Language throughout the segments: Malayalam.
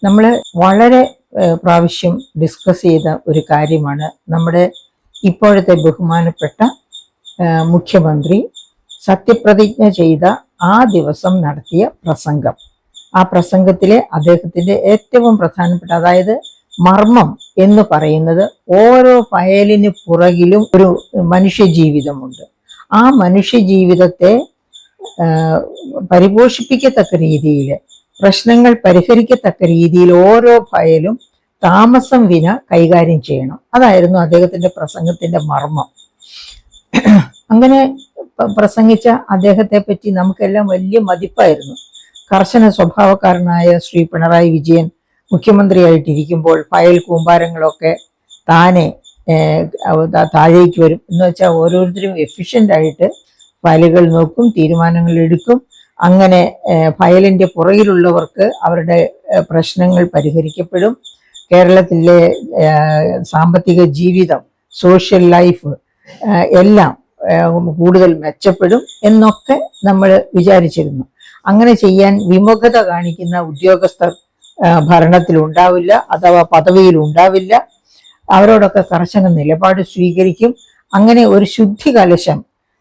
നമ്മൾ വളരെ പ്രാവശ്യം ഡിസ്കസ് ചെയ്ത ഒരു കാര്യമാണ് നമ്മുടെ ഇപ്പോഴത്തെ ബഹുമാനപ്പെട്ട മുഖ്യമന്ത്രി സത്യപ്രതിജ്ഞ ചെയ്ത ആ ദിവസം നടത്തിയ പ്രസംഗം. ആ പ്രസംഗത്തിലെ അദ്ദേഹത്തിൻ്റെ ഏറ്റവും പ്രധാനപ്പെട്ട, അതായത് മർമ്മം എന്ന് പറയുന്നത്, ഓരോ ഫയലിന് പുറകിലും ഒരു മനുഷ്യജീവിതമുണ്ട്. ആ മനുഷ്യജീവിതത്തെ പരിപോഷിപ്പിക്കത്തക്ക രീതിയിൽ, പ്രശ്നങ്ങൾ പരിഹരിക്കത്തക്ക രീതിയിൽ ഓരോ ഫയലും താമസം വിന കൈകാര്യം ചെയ്യണം. അതായിരുന്നു അദ്ദേഹത്തിൻ്റെ പ്രസംഗത്തിൻ്റെ മർമ്മം. അങ്ങനെ പ്രസംഗിച്ച അദ്ദേഹത്തെ പറ്റി നമുക്കെല്ലാം വലിയ മതിപ്പായിരുന്നു. കർശന സ്വഭാവക്കാരനായ ശ്രീ പിണറായി വിജയൻ മുഖ്യമന്ത്രിയായിട്ടിരിക്കുമ്പോൾ ഫയൽ കൂമ്പാരങ്ങളൊക്കെ താനെ താഴേക്ക് വരും. എന്ന് വെച്ചാൽ ഓരോരുത്തരും എഫിഷ്യൻ്റായിട്ട് ഫയലുകൾ നോക്കും, തീരുമാനങ്ങൾ എടുക്കും. അങ്ങനെ ഫയലിൻ്റെ പുറകിലുള്ളവർക്ക് അവരുടെ പ്രശ്നങ്ങൾ പരിഹരിക്കപ്പെടും. കേരളത്തിലെ സാമ്പത്തിക ജീവിതം, സോഷ്യൽ ലൈഫ് എല്ലാം കൂടുതൽ മെച്ചപ്പെടും എന്നൊക്കെ നമ്മൾ വിചാരിച്ചിരുന്നു. അങ്ങനെ ചെയ്യാൻ വിമുഖത കാണിക്കുന്ന ഉദ്യോഗസ്ഥർ ഭരണത്തിലുണ്ടാവില്ല, അഥവാ പദവിയിലുണ്ടാവില്ല. അവരോടൊക്കെ കർശന നിലപാട് സ്വീകരിക്കും. അങ്ങനെ ഒരു ശുദ്ധി കലശം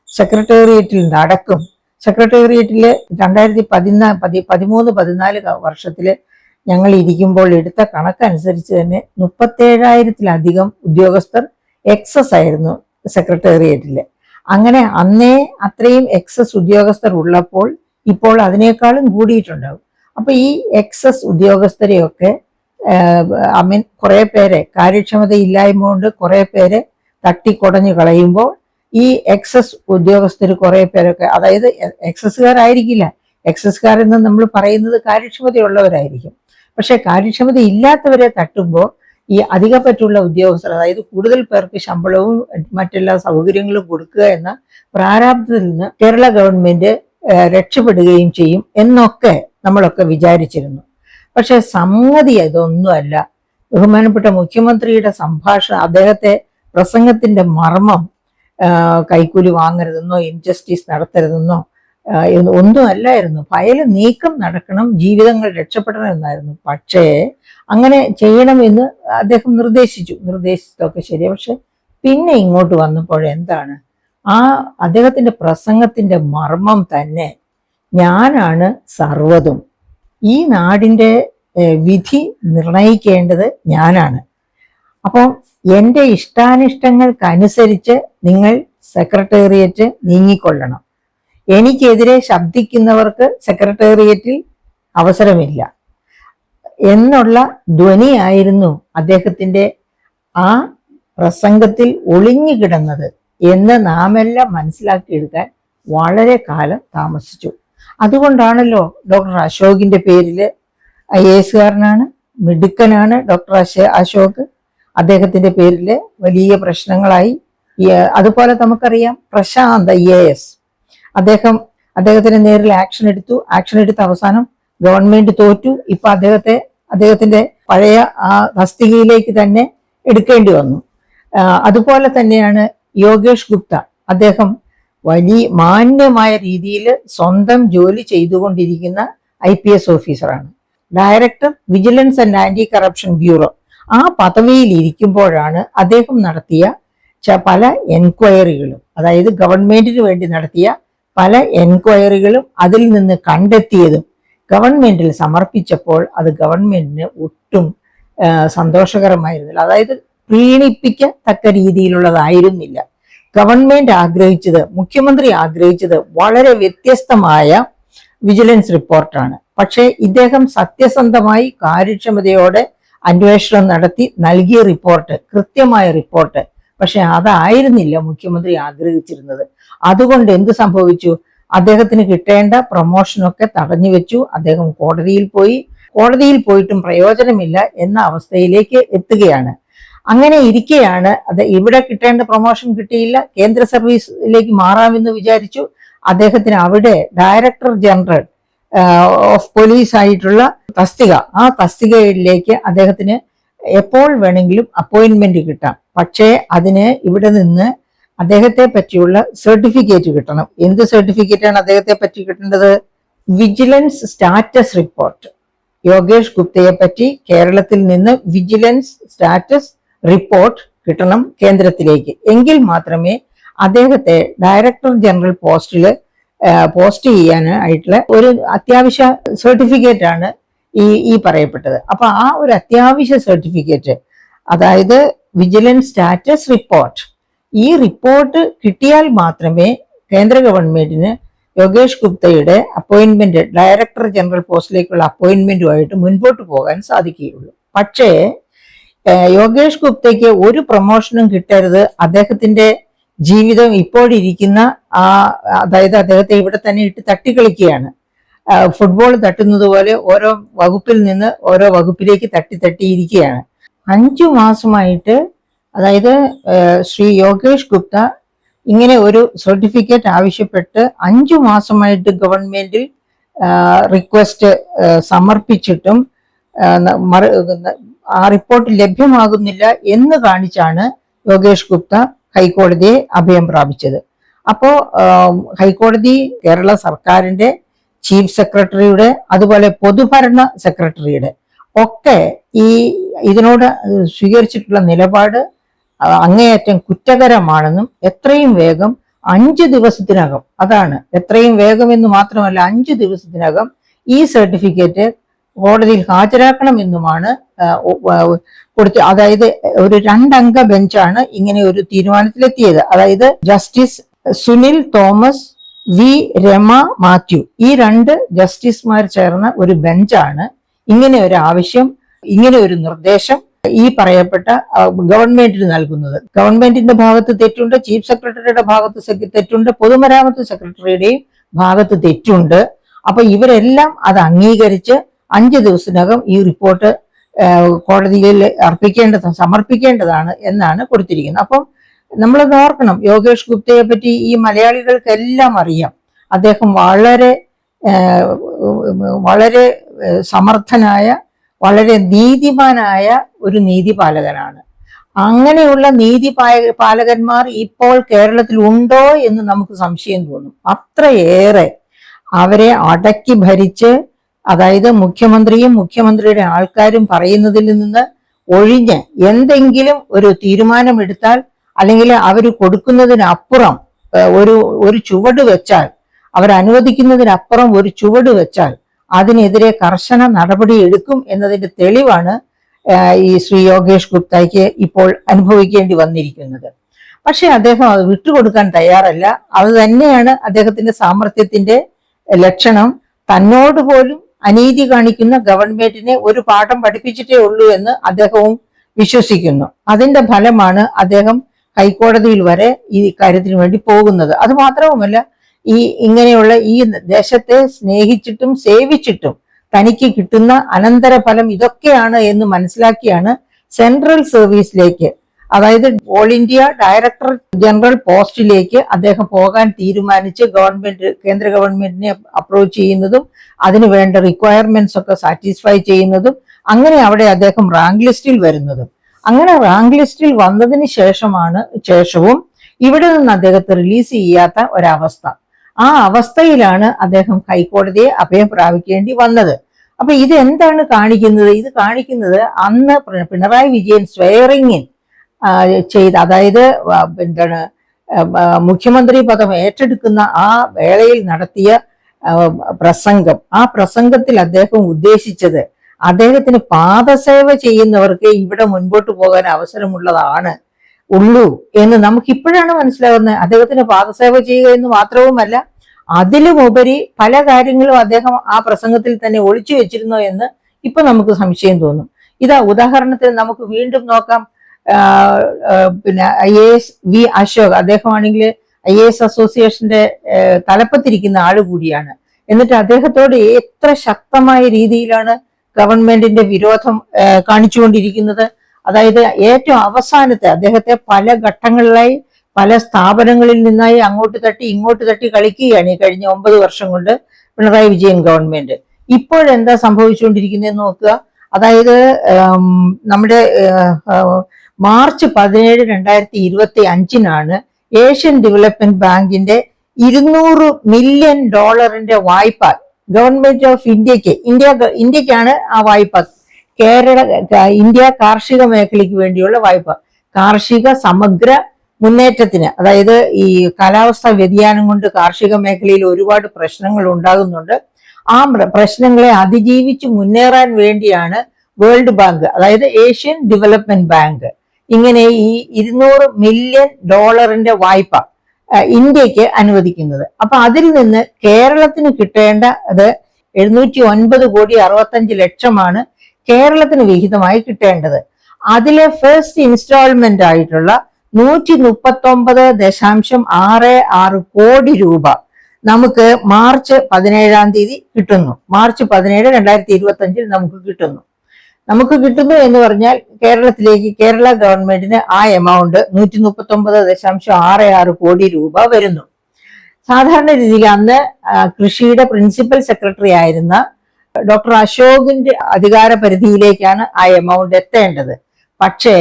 സെക്രട്ടേറിയറ്റിൽ നടക്കും. സെക്രട്ടേറിയറ്റിൽ 2013-14 വർഷത്തിൽ ഞങ്ങൾ ഇരിക്കുമ്പോൾ എടുത്ത കണക്കനുസരിച്ച് തന്നെ 37,000-ലധികം ഉദ്യോഗസ്ഥർ എക്സസ് ആയിരുന്നു സെക്രട്ടേറിയറ്റിൽ. അങ്ങനെ അന്നേ അത്രയും എക്സസ് ഉദ്യോഗസ്ഥർ ഉള്ളപ്പോൾ ഇപ്പോൾ അതിനേക്കാളും കൂടിയിട്ടുണ്ടാവും. അപ്പൊ ഈ എക്സസ് ഉദ്യോഗസ്ഥരെയൊക്കെ കുറെ പേരെ കാര്യക്ഷമതയില്ലായ്മ കൊണ്ട് കുറെ പേരെ തട്ടിക്കൊടഞ്ഞു കളയുമ്പോൾ ഈ എക്സസ് ഉദ്യോഗസ്ഥർ കുറെ പേരൊക്കെ, അതായത് എക്സസ്സുകാരായിരിക്കില്ല, എക്സസ്സുകാരെന്ന് നമ്മൾ പറയുന്നത് കാര്യക്ഷമതയുള്ളവരായിരിക്കും. പക്ഷെ കാര്യക്ഷമത ഇല്ലാത്തവരെ തട്ടുമ്പോൾ ഈ അധികപ്പറ്റുള്ള ഉദ്യോഗസ്ഥർ, അതായത് കൂടുതൽ പേർക്ക് ശമ്പളവും മറ്റെല്ലാ സൗകര്യങ്ങളും കൊടുക്കുക എന്ന പ്രാരാബ്ധത്തിൽ നിന്ന് കേരള ഗവൺമെന്റ് രക്ഷപ്പെടുകയും ചെയ്യും എന്നൊക്കെ നമ്മളൊക്കെ വിചാരിച്ചിരുന്നു. പക്ഷെ സംഗതി അതൊന്നുമല്ല. ബഹുമാനപ്പെട്ട മുഖ്യമന്ത്രിയുടെ സംഭാഷണം, അദ്ദേഹത്തെ പ്രസംഗത്തിന്റെ മർമ്മം കൈക്കൂലി വാങ്ങരുതെന്നോ ഇൻജസ്റ്റിസ് നടത്തരുതെന്നോ ഒന്നും അല്ലായിരുന്നു. ഫയൽ നീക്കം നടക്കണം, ജീവിതങ്ങൾ രക്ഷപ്പെടണം എന്നായിരുന്നു. പക്ഷേ അങ്ങനെ ചെയ്യണമെന്ന് അദ്ദേഹം നിർദ്ദേശിച്ചതൊക്കെ ശരിയാണ്. പക്ഷെ പിന്നെ ഇങ്ങോട്ട് വന്നപ്പോഴെന്താണ് അദ്ദേഹത്തിന്റെ പ്രസംഗത്തിന്റെ മർമ്മം തന്നെ, ഞാനാണ് സർവ്വതും, ഈ നാടിന്റെ വിധി നിർണയിക്കേണ്ടത് ഞാനാണ്. അപ്പോൾ എൻ്റെ ഇഷ്ടാനിഷ്ടങ്ങൾക്കനുസരിച്ച് നിങ്ങൾ സെക്രട്ടേറിയറ്റ് നീങ്ങിക്കൊള്ളണം, എനിക്കെതിരെ ശബ്ദിക്കുന്നവർക്ക് സെക്രട്ടേറിയറ്റിൽ അവസരമില്ല എന്നുള്ള ധ്വനിയായിരുന്നു അദ്ദേഹത്തിൻ്റെ ആ പ്രസംഗത്തിൽ ഒളിഞ്ഞു കിടന്നത് എന്ന് നാമെല്ലാം മനസ്സിലാക്കിയെടുക്കാൻ വളരെ കാലം താമസിച്ചു. അതുകൊണ്ടാണല്ലോ ഡോക്ടർ അശോകിന്റെ പേരിൽ IAS-കാരനാണ്, മിടുക്കനാണ് ഡോക്ടർ അശോക്. അദ്ദേഹത്തിന്റെ പേരിൽ വലിയ പ്രശ്നങ്ങളായി. അതുപോലെ നമുക്കറിയാം പ്രശാന്ത് IAS, അദ്ദേഹത്തിന് നേരിൽ ആക്ഷൻ എടുത്ത അവസാനം ഗവൺമെന്റ് തോറ്റു. ഇപ്പൊ അദ്ദേഹത്തിന്റെ പഴയ ആ തസ്തികയിലേക്ക് തന്നെ എടുക്കേണ്ടി വന്നു. അതുപോലെ തന്നെയാണ് യോഗേഷ് ഗുപ്ത. അദ്ദേഹം വലിയ മാന്യമായ രീതിയിൽ സ്വന്തം ജോലി ചെയ്തുകൊണ്ടിരിക്കുന്ന IPS ഓഫീസറാണ്, director vigilance and anti corruption bureau. ആ പദവിയിൽ ഇരിക്കുമ്പോഴാണ് അദ്ദേഹം നടത്തിയ പല എൻക്വയറികളും, അതായത് ഗവൺമെന്റിന് വേണ്ടി നടത്തിയ പല എൻക്വയറികളും അതിൽ നിന്ന് കണ്ടെത്തിയതും ഗവൺമെന്റിൽ സമർപ്പിച്ചപ്പോൾ അത് ഗവൺമെന്റിന് ഒട്ടും സന്തോഷകരമായിരുന്നില്ല. അതായത് പ്രീണിപ്പിക്കത്തക്ക രീതിയിലുള്ളതായിരുന്നില്ല. ഗവൺമെന്റ് ആഗ്രഹിച്ചത്, മുഖ്യമന്ത്രി ആഗ്രഹിച്ചത് വളരെ വ്യത്യസ്തമായ വിജിലൻസ് റിപ്പോർട്ടാണ്. പക്ഷേ ഇദ്ദേഹം സത്യസന്ധമായി കാര്യക്ഷമതയോടെ അന്വേഷണം നടത്തി നൽകിയ റിപ്പോർട്ട്, കൃത്യമായ റിപ്പോർട്ട്, പക്ഷെ അതായിരുന്നില്ല മുഖ്യമന്ത്രി ആഗ്രഹിച്ചിരുന്നത്. അതുകൊണ്ട് എന്ത് സംഭവിച്ചു? അദ്ദേഹത്തിന് കിട്ടേണ്ട പ്രൊമോഷനൊക്കെ തടഞ്ഞു വെച്ചു. അദ്ദേഹം കോടതിയിൽ പോയിട്ടും പ്രയോജനമില്ല എന്ന അവസ്ഥയിലേക്ക് എത്തുകയാണ്. അങ്ങനെ ഇരിക്കെയാണ് ഇവിടെ കിട്ടേണ്ട പ്രൊമോഷൻ കിട്ടിയില്ല, കേന്ദ്ര സർവീസിലേക്ക് മാറാമെന്ന് വിചാരിച്ചു. അദ്ദേഹത്തിന് അവിടെ ഡയറക്ടർ ജനറൽ ഓഫ് പോലീസ് ആയിട്ടുള്ള തസ്തിക, ആ തസ്തികയിലേക്ക് അദ്ദേഹത്തിന് എപ്പോൾ വേണമെങ്കിലും അപ്പോയിന്റ്മെന്റ് കിട്ടാം. പക്ഷേ അതിന് ഇവിടെ നിന്ന് അദ്ദേഹത്തെ പറ്റിയുള്ള സർട്ടിഫിക്കറ്റ് കിട്ടണം. എന്ത് സർട്ടിഫിക്കറ്റാണ് അദ്ദേഹത്തെ പറ്റി കിട്ടേണ്ടത്? Vigilance status report. യോഗേഷ് ഗുപ്തയെ പറ്റി കേരളത്തിൽ നിന്ന് വിജിലൻസ് സ്റ്റാറ്റസ് റിപ്പോർട്ട് കിട്ടണം കേന്ദ്രത്തിലേക്ക്. എങ്കിൽ മാത്രമേ അദ്ദേഹത്തെ ഡയറക്ടർ ജനറൽ പോസ്റ്റ് ചെയ്യാനായിട്ടുള്ള ഒരു അത്യാവശ്യ സർട്ടിഫിക്കറ്റ് ആണ് ഈ പറയപ്പെട്ടത്. അപ്പൊ ആ ഒരു അത്യാവശ്യ സർട്ടിഫിക്കറ്റ്, അതായത് വിജിലൻസ് സ്റ്റാറ്റസ് റിപ്പോർട്ട്, ഈ റിപ്പോർട്ട് കിട്ടിയാൽ മാത്രമേ കേന്ദ്ര ഗവൺമെന്റിന് യോഗേഷ് ഗുപ്തയുടെ അപ്പോയിന്റ്മെന്റ്, ഡയറക്ടർ ജനറൽ പോസ്റ്റിലേക്കുള്ള അപ്പോയിന്റ്മെന്റുമായിട്ട് മുൻപോട്ട് പോകാൻ സാധിക്കുകയുള്ളൂ. പക്ഷേ യോഗേഷ് ഗുപ്തയ്ക്ക് ഒരു പ്രൊമോഷനും കിട്ടരുത്. അദ്ദേഹത്തിന്റെ ജീവിതം ഇപ്പോഴിരിക്കുന്ന അതായത് അദ്ദേഹത്തെ ഇവിടെ തന്നെ ഇട്ട് തട്ടിക്കളിക്കുകയാണ്. ഫുട്ബോൾ തട്ടുന്നത് പോലെ ഓരോ വകുപ്പിൽ നിന്ന് ഓരോ വകുപ്പിലേക്ക് തട്ടിയിരിക്കുകയാണ്. 5 മാസമായിട്ട്, അതായത് ശ്രീ യോഗേഷ് ഗുപ്ത ഇങ്ങനെ ഒരു സർട്ടിഫിക്കറ്റ് ആവശ്യപ്പെട്ട് 5 മാസമായിട്ട് ഗവൺമെന്റിൽ റിക്വസ്റ്റ് സമർപ്പിച്ചിട്ടും ആ റിപ്പോർട്ട് ലഭ്യമാകുന്നില്ല എന്ന് കാണിച്ചാണ് യോഗേഷ് ഗുപ്ത ഹൈക്കോടതിയെ അഭയം പ്രാപിച്ചത്. അപ്പോ ഹൈക്കോടതി കേരള സർക്കാരിന്റെ ചീഫ് സെക്രട്ടറിയുടെ, അതുപോലെ പൊതുഭരണ സെക്രട്ടറിയുടെ ഒക്കെ ഇതിനോട് സ്വീകരിച്ചിട്ടുള്ള നിലപാട് അങ്ങേയറ്റം കുറ്റകരമാണെന്നും എത്രയും വേഗം 5 ദിവസത്തിനകം, അതാണ് എത്രയും വേഗം എന്ന് മാത്രമല്ല 5 ദിവസത്തിനകം ഈ സർട്ടിഫിക്കറ്റ് കോടതിയിൽ ഹാജരാക്കണമെന്നുമാണ് അതായത് ഒരു 2 അംഗ ബെഞ്ചാണ് ഇങ്ങനെ ഒരു തീരുമാനത്തിലെത്തിയത്. അതായത് ജസ്റ്റിസ് സുനിൽ തോമസ്, വി രമ മാത്യു, ഈ 2 ജസ്റ്റിസുമാർ ചേർന്ന ഒരു ബെഞ്ചാണ് ഇങ്ങനെ ഒരു ആവശ്യം, ഇങ്ങനെ ഒരു നിർദ്ദേശം ഈ പറയപ്പെട്ട ഗവൺമെന്റിന് നൽകുന്നത്. ഗവൺമെന്റിന്റെ ഭാഗത്ത് തെറ്റുണ്ട്, ചീഫ് സെക്രട്ടറിയുടെ ഭാഗത്ത് തെറ്റുണ്ട്, പൊതുമരാമത്ത് സെക്രട്ടറിയുടെയും ഭാഗത്ത് തെറ്റുണ്ട്. അപ്പൊ ഇവരെല്ലാം അത് അംഗീകരിച്ച് 5 ദിവസത്തിനകം ഈ റിപ്പോർട്ട് കോടതിയിൽ സമർപ്പിക്കേണ്ടതാണ് എന്നാണ് കൊടുത്തിരിക്കുന്നത്. അപ്പം നമ്മളത് ഓർക്കണം, യോഗേഷ് ഗുപ്തയെ പറ്റി ഈ മലയാളികൾക്കെല്ലാം അറിയാം. അദ്ദേഹം വളരെ സമർത്ഥനായ, വളരെ നീതിമാനായ ഒരു നീതിപാലകനാണ്. അങ്ങനെയുള്ള നീതിപാലകന്മാർ ഇപ്പോൾ കേരളത്തിൽ ഉണ്ടോ എന്ന് നമുക്ക് സംശയം തോന്നും. അത്രയേറെ അവരെ അടക്കി ഭരിച്ച്, അതായത് മുഖ്യമന്ത്രിയും മുഖ്യമന്ത്രിയുടെ ആൾക്കാരും പറയുന്നതിൽ നിന്ന് ഒഴിഞ്ഞ് എന്തെങ്കിലും ഒരു തീരുമാനമെടുത്താൽ, അല്ലെങ്കിൽ അവർ കൊടുക്കുന്നതിനപ്പുറം ഒരു ചുവട് വെച്ചാൽ, അവരനുവദിക്കുന്നതിനപ്പുറം ഒരു ചുവട് വെച്ചാൽ അതിനെതിരെ കർശന നടപടി എടുക്കും എന്നതിന്റെ തെളിവാണ് ഈ ശ്രീ യോഗേഷ് ഗുപ്തയ്ക്ക് ഇപ്പോൾ അനുഭവിക്കേണ്ടി വന്നിരിക്കുന്നത്. പക്ഷെ അദ്ദേഹം അത് വിട്ടുകൊടുക്കാൻ തയ്യാറല്ല. അത് തന്നെയാണ് അദ്ദേഹത്തിന്റെ സാമർത്ഥ്യത്തിന്റെ ലക്ഷണം. തന്നോട് പോലും അനീതി കാണിക്കുന്ന ഗവൺമെന്റിനെ ഒരു പാഠം പഠിപ്പിച്ചിട്ടേ ഉള്ളൂ എന്ന് അദ്ദേഹവും വിശ്വസിക്കുന്നു. അതിന്റെ ഫലമാണ് അദ്ദേഹം ഹൈക്കോടതിയിൽ വരെ ഈ കാര്യത്തിന് വേണ്ടി പോകുന്നത്. അത് മാത്രവുമല്ല, ഇങ്ങനെയുള്ള ഈ ദേശത്തെ സ്നേഹിച്ചിട്ടും സേവിച്ചിട്ടും തനിക്ക് കിട്ടുന്ന അനന്തരഫലം ഇതൊക്കെയാണ് എന്ന് മനസ്സിലാക്കിയാണ് സെൻട്രൽ സർവീസിലേക്ക്, അതായത് ഓൾ ഇന്ത്യ ഡയറക്ടർ ജനറൽ പോസ്റ്റിലേക്ക് അദ്ദേഹം പോകാൻ തീരുമാനിച്ച് കേന്ദ്ര ഗവൺമെന്റിനെ അപ്രോച്ച് ചെയ്യുന്നതും അതിന് വേണ്ട റിക്വയർമെന്റ്സ് ഒക്കെ സാറ്റിസ്ഫൈ ചെയ്യുന്നതും, അങ്ങനെ അവിടെ അദ്ദേഹം റാങ്ക് ലിസ്റ്റിൽ വരുന്നതും. അങ്ങനെ റാങ്ക് ലിസ്റ്റിൽ വന്നതിന് ശേഷവും ഇവിടെ നിന്ന് അദ്ദേഹത്തെ റിലീസ് ചെയ്യാത്ത ഒരവസ്ഥ. ആ അവസ്ഥയിലാണ് അദ്ദേഹം ഹൈക്കോടതിയെ അഭയം പ്രാപിക്കേണ്ടി വന്നത്. അപ്പൊ ഇത് എന്താണ് കാണിക്കുന്നത്? ഇത് കാണിക്കുന്നത് അന്ന് പിണറായി വിജയൻ സ്വെയറിംഗിൽ ചെയ്ത്, അതായത് മുഖ്യമന്ത്രി പദം ഏറ്റെടുക്കുന്ന ആ വേളയിൽ നടത്തിയ പ്രസംഗം, ആ പ്രസംഗത്തിൽ അദ്ദേഹം ഉദ്ദേശിച്ചത് അദ്ദേഹത്തിന് പാദസേവ ചെയ്യുന്നവർക്ക് ഇവിടെ മുൻപോട്ട് പോകാൻ അവസരമുള്ളതാണ് ഉള്ളൂ എന്ന് നമുക്കിപ്പോഴാണ് മനസ്സിലാകുന്നത്. അദ്ദേഹത്തിന് പാദസേവ ചെയ്യുക എന്ന് മാത്രവുമല്ല, അതിലുമുപരി പല കാര്യങ്ങളും അദ്ദേഹം ആ പ്രസംഗത്തിൽ തന്നെ ഒളിച്ചു വെച്ചിരുന്നോ എന്ന് ഇപ്പൊ നമുക്ക് സംശയം തോന്നും. ഉദാഹരണത്തിന് നമുക്ക് വീണ്ടും നോക്കാം. പിന്നെ IAS വി അശോക്, അദ്ദേഹമാണെങ്കിൽ IAS അസോസിയേഷന്റെ തലപ്പത്തിരിക്കുന്ന ആള് കൂടിയാണ്. എന്നിട്ട് അദ്ദേഹത്തോട് എത്ര ശക്തമായ രീതിയിലാണ് ഗവൺമെന്റിന്റെ വിരോധം കാണിച്ചുകൊണ്ടിരിക്കുന്നത്. അതായത് ഏറ്റവും അവസാനത്തെ അദ്ദേഹത്തെ പല ഘട്ടങ്ങളിലായി പല സ്ഥാപനങ്ങളിൽ നിന്നായി അങ്ങോട്ട് തട്ടി ഇങ്ങോട്ട് തട്ടി കളിക്കുകയാണ് ഈ കഴിഞ്ഞ 9 വർഷം കൊണ്ട് പിണറായി വിജയൻ ഗവൺമെന്റ്. ഇപ്പോഴെന്താ സംഭവിച്ചുകൊണ്ടിരിക്കുന്നതെന്ന് നോക്കുക. അതായത് നമ്മുടെ മാർച്ച് 17, 2025 ഏഷ്യൻ ഡെവലപ്മെന്റ് ബാങ്കിന്റെ $200 മില്യൺ വായ്പ ഗവൺമെന്റ് ഓഫ് ഇന്ത്യക്കാണ് ആ വായ്പ. ഇന്ത്യ കാർഷിക മേഖലയ്ക്ക് വേണ്ടിയുള്ള വായ്പ. കാർഷിക സമഗ്ര മുന്നേറ്റത്തിന്, അതായത് ഈ കാലാവസ്ഥാ വ്യതിയാനം കൊണ്ട് കാർഷിക മേഖലയിൽ ഒരുപാട് പ്രശ്നങ്ങൾ ഉണ്ടാകുന്നുണ്ട്. ആ പ്രശ്നങ്ങളെ അതിജീവിച്ച് മുന്നേറാൻ വേണ്ടിയാണ് വേൾഡ് ബാങ്ക്, അതായത് ഏഷ്യൻ ഡെവലപ്മെന്റ് ബാങ്ക്, ഇങ്ങനെ ഈ $200 മില്യൺ വായ്പ ഇന്ത്യക്ക് അനുവദിക്കുന്നത്. അപ്പൊ അതിൽ നിന്ന് കേരളത്തിന് കിട്ടേണ്ട അത് 709,65,00,000 കേരളത്തിന് വിഹിതമായി കിട്ടേണ്ടത്. അതിലെ ഫസ്റ്റ് ഇൻസ്റ്റാൾമെന്റ് ആയിട്ടുള്ള 139.66 കോടി രൂപ നമുക്ക് മാർച്ച് 17 കിട്ടുന്നു. മാർച്ച് 17, 2025 നമുക്ക് കിട്ടുന്നു എന്ന് പറഞ്ഞാൽ കേരളത്തിലേക്ക്, കേരള ഗവൺമെന്റിന് ആ എമൗണ്ട് 139.66 കോടി രൂപ വരുന്നു. സാധാരണ രീതിയിൽ അന്ന് കൃഷിയുടെ പ്രിൻസിപ്പൽ സെക്രട്ടറി ആയിരുന്ന ഡോക്ടർ അശോകിന്റെ അധികാര പരിധിയിലേക്കാണ് ആ എമൗണ്ട് എത്തേണ്ടത്. പക്ഷേ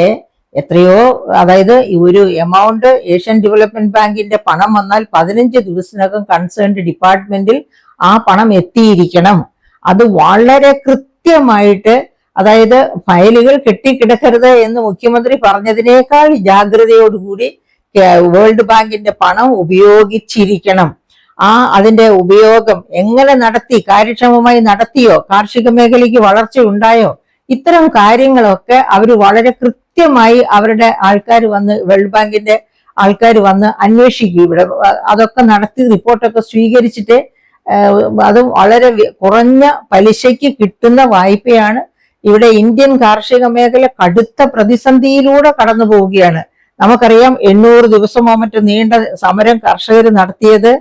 എത്രയോ, അതായത് ഒരു എമൗണ്ട് ഏഷ്യൻ ഡെവലപ്മെന്റ് ബാങ്കിന്റെ പണം വന്നാൽ 15 ദിവസത്തിനകം കൺസേൺഡ് ഡിപ്പാർട്ട്മെന്റിൽ ആ പണം എത്തിയിരിക്കണം. അത് വളരെ കൃത്യമായിട്ട്, അതായത് ഫയലുകൾ കെട്ടിക്കിടക്കരുത് എന്ന് മുഖ്യമന്ത്രി പറഞ്ഞതിനേക്കാൾ ജാഗ്രതയോടുകൂടി വേൾഡ് ബാങ്കിന്റെ പണം ഉപയോഗിച്ചിരിക്കണം. അതിന്റെ ഉപയോഗം എങ്ങനെ നടത്തി, കാര്യക്ഷമമായി നടത്തിയോ, കാർഷിക മേഖലയ്ക്ക് വളർച്ച ഉണ്ടായോ, ഇത്തരം കാര്യങ്ങളൊക്കെ അവർ വളരെ കൃത്യമായി അവരുടെ ആൾക്കാർ വന്ന്, വേൾഡ് ബാങ്കിന്റെ ആൾക്കാർ വന്ന് അന്വേഷിക്കും. ഇവിടെ അതൊക്കെ നടത്തി റിപ്പോർട്ടൊക്കെ സ്വീകരിച്ചിട്ട് അത് വളരെ കുറഞ്ഞ പലിശയ്ക്ക് കിട്ടുന്ന വായ്പയാണ്. ഇവിടെ ഇന്ത്യൻ കാർഷിക മേഖല കടുത്ത പ്രതിസന്ധിയിലൂടെ കടന്നു പോവുകയാണ്. നമുക്കറിയാം 800 ദിവസമോ മറ്റോ നീണ്ട സമരം കർഷകർ നടത്തിയത്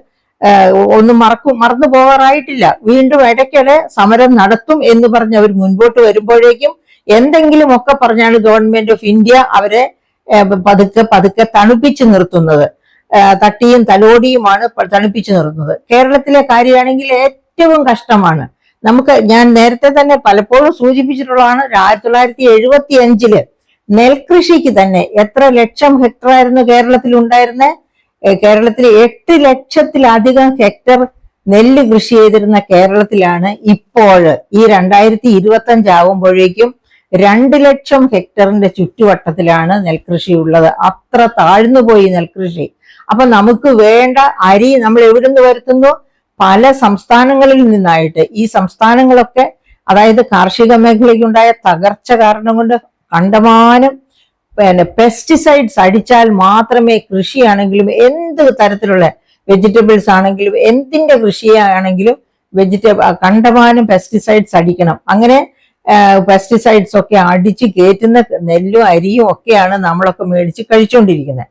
ഒന്നും മറന്നു പോകാറായിട്ടില്ല. വീണ്ടും ഇടയ്ക്കിടെ സമരം നടത്തും എന്ന് പറഞ്ഞ് അവർ മുൻപോട്ട് വരുമ്പോഴേക്കും എന്തെങ്കിലുമൊക്കെ പറഞ്ഞാണ് ഗവൺമെന്റ് ഓഫ് ഇന്ത്യ അവരെ പതുക്കെ തണുപ്പിച്ചു നിർത്തുന്നത്. തട്ടിയും തലോടിയുമാണ് തണുപ്പിച്ചു നിർത്തുന്നത്. കേരളത്തിലെ കാര്യമാണെങ്കിൽ ഏറ്റവും കഷ്ടമാണ്. ഞാൻ നേരത്തെ തന്നെ പലപ്പോഴും സൂചിപ്പിച്ചിട്ടുള്ളതാണ്. 1975 നെൽകൃഷിക്ക് തന്നെ എത്ര ലക്ഷം ഹെക്ടർ ആയിരുന്നു കേരളത്തിൽ ഉണ്ടായിരുന്നത്? കേരളത്തിൽ 8 ലക്ഷത്തിലധികം ഹെക്ടർ നെല്ല് കൃഷി ചെയ്തിരുന്ന കേരളത്തിലാണ് ഇപ്പോൾ ഈ 2025 ആകുമ്പോഴേക്കും 2 ലക്ഷം ഹെക്ടറിന്റെ ചുറ്റുവട്ടത്തിലാണ് നെൽകൃഷി ഉള്ളത്. അത്ര താഴ്ന്നുപോയി നെൽകൃഷി. അപ്പൊ നമുക്ക് വേണ്ട അരി നമ്മൾ എവിടുന്ന് വരുത്തുന്നു? പല സംസ്ഥാനങ്ങളിൽ നിന്നായിട്ട്. ഈ സംസ്ഥാനങ്ങളൊക്കെ, അതായത് കാർഷിക മേഖലയ്ക്കുണ്ടായ തകർച്ച കാരണം കൊണ്ട് കണ്ടമാനം പെസ്റ്റിസൈഡ്സ് അടിച്ചാൽ മാത്രമേ കൃഷിയാണെങ്കിലും, എന്ത് തരത്തിലുള്ള വെജിറ്റബിൾസ് ആണെങ്കിലും, എന്തിന്റെ കൃഷിയാണെങ്കിലും കണ്ടമാനം പെസ്റ്റിസൈഡ്സ് അടിക്കണം. അങ്ങനെ പെസ്റ്റിസൈഡ്സ് ഒക്കെ അടിച്ച് കയറ്റുന്ന നെല്ലും അരിയും ഒക്കെയാണ് നമ്മളൊക്കെ മേടിച്ച് കഴിച്ചുകൊണ്ടിരിക്കുന്നത്.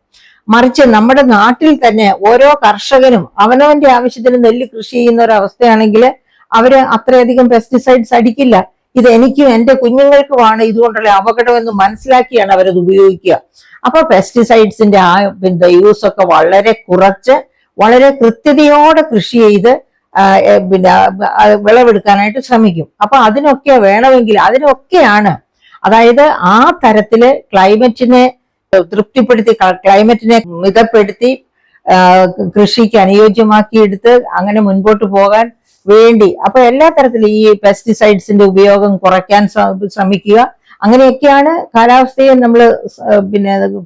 മറിച്ച് നമ്മുടെ നാട്ടിൽ തന്നെ ഓരോ കർഷകനും അവനവന്റെ ആവശ്യത്തിന് നെല്ല് കൃഷി ചെയ്യുന്ന ഒരു അവസ്ഥയാണെങ്കിൽ അവര് അത്രയധികം പെസ്റ്റിസൈഡ്സ് അടിക്കില്ല. ഇത് എനിക്കും എന്റെ കുഞ്ഞുങ്ങൾക്കുമാണ് ഇതുകൊണ്ടുള്ള അപകടം എന്ന് മനസ്സിലാക്കിയാണ് അവരത് ഉപയോഗിക്കുക. അപ്പൊ പെസ്റ്റിസൈഡ്സിന്റെ യൂസ് ഒക്കെ വളരെ കുറച്ച്, വളരെ കൃത്യതയോടെ കൃഷി ചെയ്ത് വിളവെടുക്കാനായിട്ട് ശ്രമിക്കും. അപ്പൊ അതിനൊക്കെ വേണമെങ്കിൽ, അതിനൊക്കെയാണ്, അതായത് ആ തരത്തില് ക്ലൈമറ്റിനെ തൃപ്തിപ്പെടുത്തി, ക്ലൈമറ്റിനെ മിതപ്പെടുത്തി കൃഷിക്ക് അനുയോജ്യമാക്കിയെടുത്ത് അങ്ങനെ മുൻപോട്ട് പോകാൻ വേണ്ടി അപ്പൊ എല്ലാ തരത്തിലും ഈ പെസ്റ്റിസൈഡ്സിന്റെ ഉപയോഗം കുറയ്ക്കാൻ ശ്രമിക്കുക. അങ്ങനെയൊക്കെയാണ് കാലാവസ്ഥയെ നമ്മൾ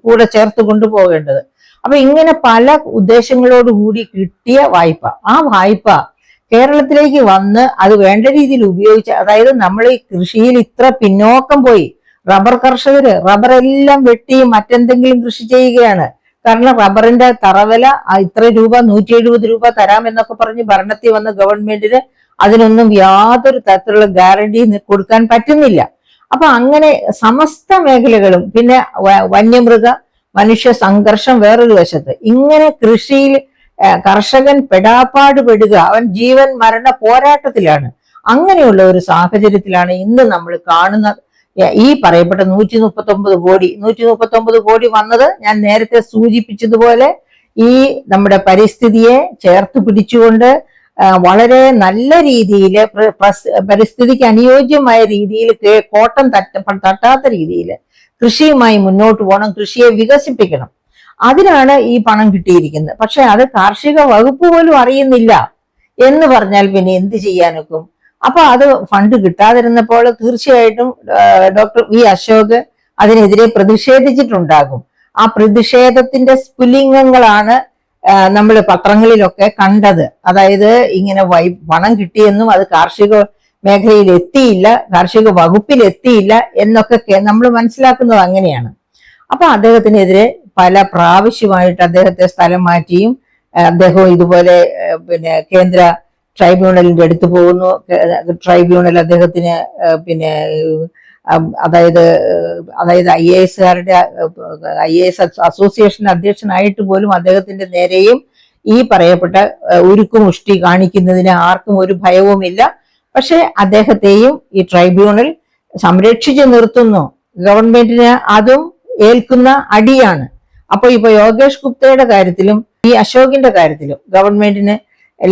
കൂടെ ചേർത്ത് കൊണ്ടുപോകേണ്ടത്. അപ്പൊ ഇങ്ങനെ പല ഉദ്ദേശങ്ങളോടുകൂടി കിട്ടിയ വായ്പ, ആ വായ്പ കേരളത്തിലേക്ക് വന്ന് അത് വേണ്ട രീതിയിൽ ഉപയോഗിച്ച്, അതായത് നമ്മൾ ഈ കൃഷിയിൽ ഇത്ര പിന്നോക്കം പോയി. റബ്ബർ കർഷകര് റബ്ബറെല്ലാം വെട്ടി മറ്റെന്തെങ്കിലും കൃഷി ചെയ്യുകയാണ്. കാരണം റബ്ബറിന്റെ തറവില ഇത്ര രൂപ, 170 രൂപ തരാമെന്നൊക്കെ പറഞ്ഞ് ഭരണത്തിൽ വന്ന ഗവൺമെന്റിന് അതിനൊന്നും യാതൊരു തരത്തിലുള്ള ഗ്യാരണ്ടി കൊടുക്കാൻ പറ്റുന്നില്ല. അപ്പൊ അങ്ങനെ സമസ്ത മേഖലകളും, പിന്നെ വന്യമൃഗ മനുഷ്യ സംഘർഷം വേറൊരു വശത്ത്, ഇങ്ങനെ കൃഷിയിൽ കർഷകൻ പെടാപ്പാട് പെടുക, അവൻ ജീവൻ മരണ പോരാട്ടത്തിലാണ്. അങ്ങനെയുള്ള ഒരു സാഹചര്യത്തിലാണ് ഇന്ന് നമ്മൾ കാണുന്ന ഈ പറയപ്പെട്ട 139 കോടി വന്നത്. ഞാൻ നേരത്തെ സൂചിപ്പിച്ചതുപോലെ ഈ നമ്മുടെ പരിസ്ഥിതിയെ ചേർത്ത് പിടിച്ചുകൊണ്ട് വളരെ നല്ല രീതിയിൽ, പരിസ്ഥിതിക്ക് അനുയോജ്യമായ രീതിയിൽ, കോട്ടം തട്ടാത്ത രീതിയിൽ കൃഷിയുമായി മുന്നോട്ട് പോകണം, കൃഷിയെ വികസിപ്പിക്കണം. അതിനാണ് ഈ പണം കിട്ടിയിരിക്കുന്നത്. പക്ഷെ അത് കാർഷിക വകുപ്പ് പോലും അറിയുന്നില്ല. എന്ന് പറഞ്ഞാൽ പിന്നെ എന്ത് ചെയ്യാനൊക്കും? അപ്പൊ അത് ഫണ്ട് കിട്ടാതിരുന്നപ്പോൾ തീർച്ചയായിട്ടും ഡോക്ടർ വി അശോക് അതിനെതിരെ പ്രതിഷേധിച്ചിട്ടുണ്ടാകും. ആ പ്രതിഷേധത്തിന്റെ സ്ഫുലിംഗങ്ങളാണ് നമ്മൾ പത്രങ്ങളിലൊക്കെ കണ്ടത്. അതായത് ഇങ്ങനെ പണം കിട്ടിയെന്നും അത് കാർഷിക മേഖലയിൽ എത്തിയില്ല, കാർഷിക വകുപ്പിൽ എത്തിയില്ല എന്നൊക്കെ നമ്മൾ മനസ്സിലാക്കുന്നത് അങ്ങനെയാണ്. അപ്പൊ അദ്ദേഹത്തിനെതിരെ പല പ്രാവശ്യമായിട്ട് അദ്ദേഹത്തെ സ്ഥലം മാറ്റിയും അദ്ദേഹം ഇതുപോലെ പിന്നെ കേന്ദ്ര ട്രൈബ്യൂണലിന്റെ അടുത്ത് പോകുന്നു. ട്രൈബ്യൂണൽ അദ്ദേഹത്തിന് പിന്നെ അതായത് IAS അസോസിയേഷൻ അധ്യക്ഷനായിട്ട് പോലും അദ്ദേഹത്തിന്റെ നേരെയും ഈ പറയപ്പെട്ട ഉരുക്കുമുഷ്ടി കാണിക്കുന്നതിന് ആർക്കും ഒരു ഭയവുമില്ല. പക്ഷെ അദ്ദേഹത്തെയും ഈ ട്രൈബ്യൂണൽ സംരക്ഷിച്ചു നിർത്തുന്നു. ഗവൺമെന്റിന് അതും ഏൽക്കുന്ന അടിയാണ്. അപ്പൊ ഇപ്പൊ യോഗേഷ് ഗുപ്തയുടെ കാര്യത്തിലും ഈ അശോകിന്റെ കാര്യത്തിലും ഗവൺമെന്റിന്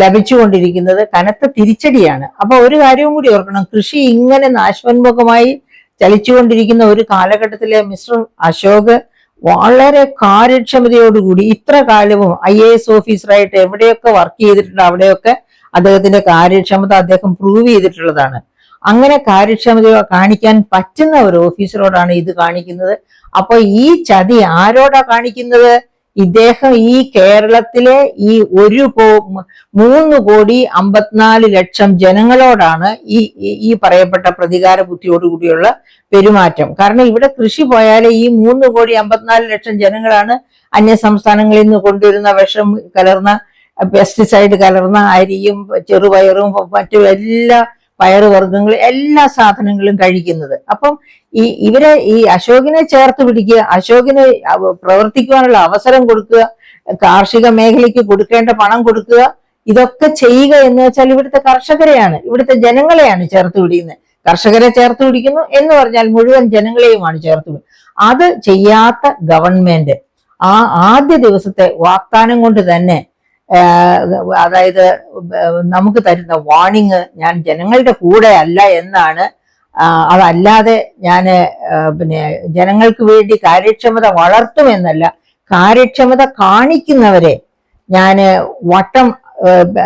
ലഭിച്ചുകൊണ്ടിരിക്കുന്നത് കനത്ത തിരിച്ചടിയാണ്. അപ്പൊ ഒരു കാര്യവും കൂടി ഓർക്കണം, കൃഷി ഇങ്ങനെ നാശോന്മുഖമായി ചലിച്ചുകൊണ്ടിരിക്കുന്ന ഒരു കാലഘട്ടത്തിലെ മിസ്റ്റർ അശോക് വളരെ കാര്യക്ഷമതയോടുകൂടി ഇത്ര കാലവും IAS ഓഫീസറായിട്ട് എവിടെയൊക്കെ വർക്ക് ചെയ്തിട്ടുണ്ട് അവിടെയൊക്കെ അദ്ദേഹത്തിന്റെ കാര്യക്ഷമത അദ്ദേഹം പ്രൂവ് ചെയ്തിട്ടുള്ളതാണ്. അങ്ങനെ കാര്യക്ഷമത കാണിക്കാൻ പറ്റുന്ന ഒരു ഓഫീസറോടാണ് ഇത് കാണിക്കുന്നത്. അപ്പൊ ഈ ചതി ആരോടാ കാണിക്കുന്നത്? ഇദ്ദേഹം ഈ കേരളത്തിലെ ഈ 3,54,00,000 ജനങ്ങളോടാണ് ഈ പറയപ്പെട്ട പ്രതികാര ബുദ്ധിയോടുകൂടിയുള്ള പെരുമാറ്റം. കാരണം ഇവിടെ കൃഷി പോയാൽ ഈ 3,54,00,000 ജനങ്ങളാണ് അന്യ സംസ്ഥാനങ്ങളിൽ നിന്ന് കൊണ്ടുവരുന്ന വിഷം കലർന്ന പെസ്റ്റിസൈഡ് കലർന്ന അരിയും ചെറുപയറും മറ്റും എല്ലാ പയറുവർഗ്ഗങ്ങളും എല്ലാ സാധനങ്ങളും കഴിക്കുന്നത്. അപ്പം ഇവരെ ഈ അശോകിനെ ചേർത്ത് പിടിക്കുക, അശോകിന് പ്രവർത്തിക്കുവാനുള്ള അവസരം കൊടുക്കുക, കാർഷിക മേഖലയ്ക്ക് കൊടുക്കേണ്ട പണം കൊടുക്കുക, ഇതൊക്കെ ചെയ്യുക എന്ന് വെച്ചാൽ ഇവിടുത്തെ കർഷകരെയാണ്, ഇവിടുത്തെ ജനങ്ങളെയാണ് ചേർത്ത് പിടിക്കുന്നത്. കർഷകരെ ചേർത്ത് പിടിക്കുന്നു എന്ന് പറഞ്ഞാൽ മുഴുവൻ ജനങ്ങളെയുമാണ് ചേർത്ത് പിടിക്കുന്നത്. അത് ചെയ്യാത്ത ഗവൺമെന്റ് ആ ആദ്യ ദിവസത്തെ വാഗ്ദാനം കൊണ്ട് തന്നെ അതായത് നമുക്ക് തരുന്ന വാർണിംഗ്, ഞാൻ ജനങ്ങളുടെ കൂടെ അല്ല എന്നാണ്. അതല്ലാതെ ഞാൻ പിന്നെ ജനങ്ങൾക്ക് വേണ്ടി കാര്യക്ഷമത വളർത്തുമെന്നല്ല, കാര്യക്ഷമത കാണിക്കുന്നവരെ ഞാൻ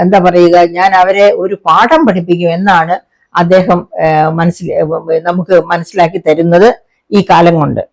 എന്താ പറയുക, ഞാൻ അവരെ ഒരു പാഠം പഠിപ്പിക്കും എന്നാണ് അദ്ദേഹം നമുക്ക് മനസ്സിലാക്കി തരുന്നത് ഈ കാലം കൊണ്ട്.